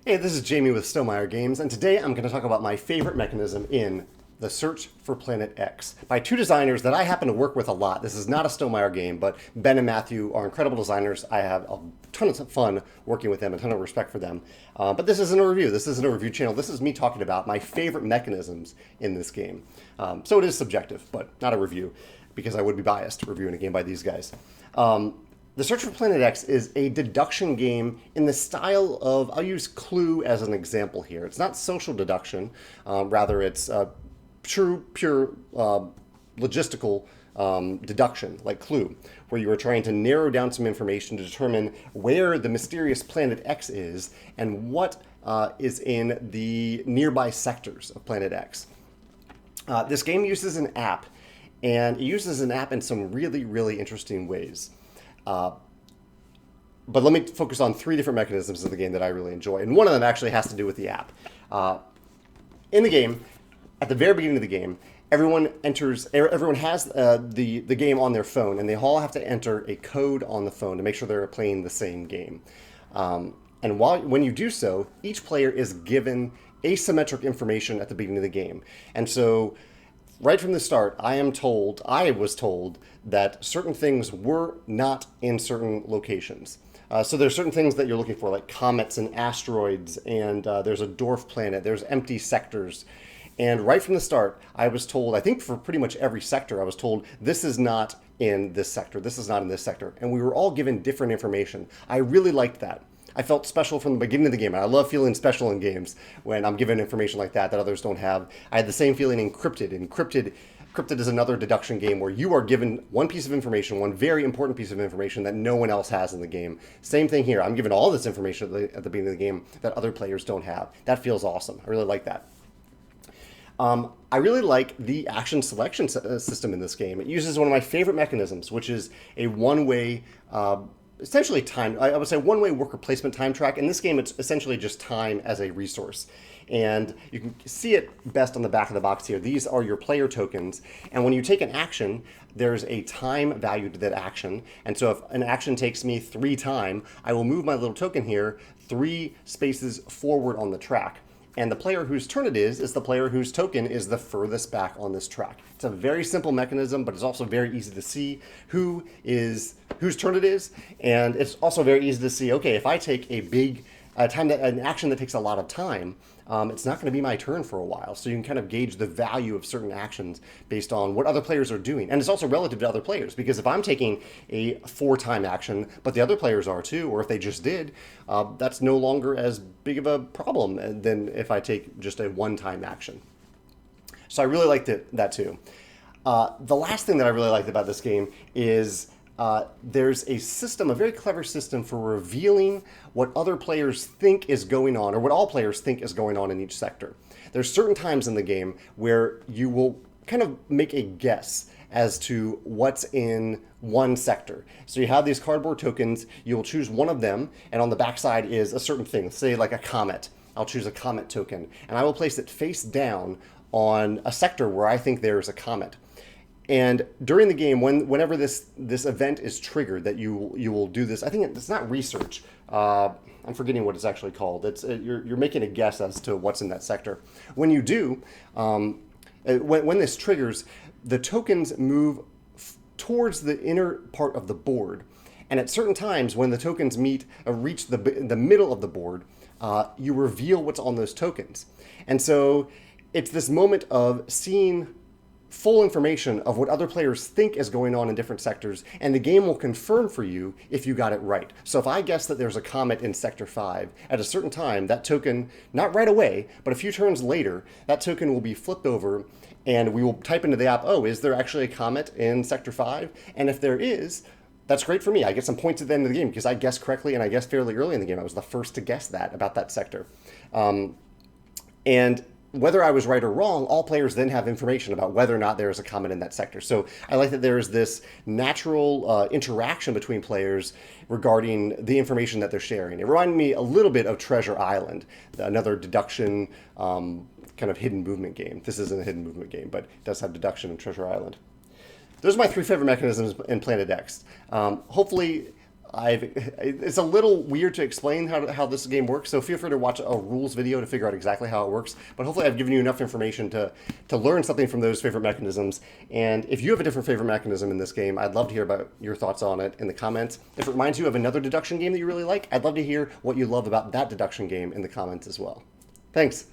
Hey, this is Jamey with Stonemaier Games, and today I'm going to talk about my favorite mechanism in The Search for Planet X by two designers that I happen to work with a lot. This is not a Stonemaier game, but Ben and Matthew are incredible designers. I have a ton of fun working with them, a ton of respect for them. But this isn't a review. This isn't a review channel. This is me talking about my favorite mechanisms in this game. So it is subjective, but not a review, because I would be biased reviewing a game by these guys. The Search for Planet X is a deduction game in the style of, I'll use Clue as an example here. It's not social deduction, rather it's pure logistical deduction, like Clue, where you are trying to narrow down some information to determine where the mysterious planet X is and what is in the nearby sectors of Planet X. This game uses an app, and it uses an app in some really, really interesting ways. But let me focus on three different mechanisms of the game that I really enjoy. And one of them actually has to do with the app. In the game, at the very beginning of the game, everyone has the game on their phone, and they all have to enter a code on the phone to make sure they're playing the same game. And when you do so, each player is given asymmetric information at the beginning of the game. And so right from the start, I was told that certain things were not in certain locations. So there's certain things that you're looking for, like comets and asteroids, and there's a dwarf planet, there's empty sectors. And right from the start, I was told, I think for pretty much every sector, I was told, this is not in this sector, this is not in this sector. And we were all given different information. I really liked that. I felt special from the beginning of the game. And I love feeling special in games when I'm given information like that others don't have. I had the same feeling in Cryptid. Cryptid is another deduction game where you are given one piece of information, one very important piece of information that no one else has in the game. Same thing here. I'm given all this information at the beginning of the game that other players don't have. That feels awesome. I really like that. I really like the action selection system in this game. It uses one of my favorite mechanisms, which is a one-way essentially I would say one-way worker placement time track. In this game, it's essentially just time as a resource. And you can see it best on the back of the box here. These are your player tokens. And when you take an action, there's a time value to that action. And so if an action takes me 3 time, I will move my little token here 3 spaces forward on the track. And the player whose turn it is the player whose token is the furthest back on this track. It's a very simple mechanism, but it's also very easy to see whose turn it is. And it's also very easy to see, okay, if I take an action that takes a lot of time, it's not going to be my turn for a while. So you can kind of gauge the value of certain actions based on what other players are doing. And it's also relative to other players, because if I'm taking a 4-time action, but the other players are too, or if they just did, that's no longer as big of a problem than if I take just a 1-time action. So I really liked that too. The last thing that I really liked about this game is there's a very clever system for revealing what other players think is going on, or what all players think is going on in each sector. There's certain times in the game where you will kind of make a guess as to what's in one sector. So you have these cardboard tokens, you'll choose one of them, and on the backside is a certain thing, say like a comet. I'll choose a comet token, and I will place it face down on a sector where I think there's a comet. And during the game, whenever this event is triggered, that you will do this, I think it's not research. I'm forgetting what it's actually called. You're making a guess as to what's in that sector. When you do, when this triggers, the tokens move towards the inner part of the board. And at certain times, when the tokens reach the middle of the board, you reveal what's on those tokens. And so it's this moment of seeing full information of what other players think is going on in different sectors, and the game will confirm for you if you got it right. So if I guess that there's a comet in Sector 5, at a certain time, that token, not right away, but a few turns later, that token will be flipped over, and we will type into the app, oh, is there actually a comet in Sector 5? And if there is, that's great for me. I get some points at the end of the game because I guessed correctly, and I guessed fairly early in the game. I was the first to guess about that sector. And whether I was right or wrong, all players then have information about whether or not there is a comet in that sector. So I like that there is this natural interaction between players regarding the information that they're sharing. It reminded me a little bit of Treasure Island, another deduction kind of hidden movement game. This isn't a hidden movement game, but it does have deduction in Treasure Island. Those are my 3 favorite mechanisms in Planet X. Hopefully It's a little weird to explain how this game works, so feel free to watch a rules video to figure out exactly how it works. But hopefully I've given you enough information to learn something from those favorite mechanisms. And if you have a different favorite mechanism in this game, I'd love to hear about your thoughts on it in the comments. If it reminds you of another deduction game that you really like, I'd love to hear what you love about that deduction game in the comments as well. Thanks.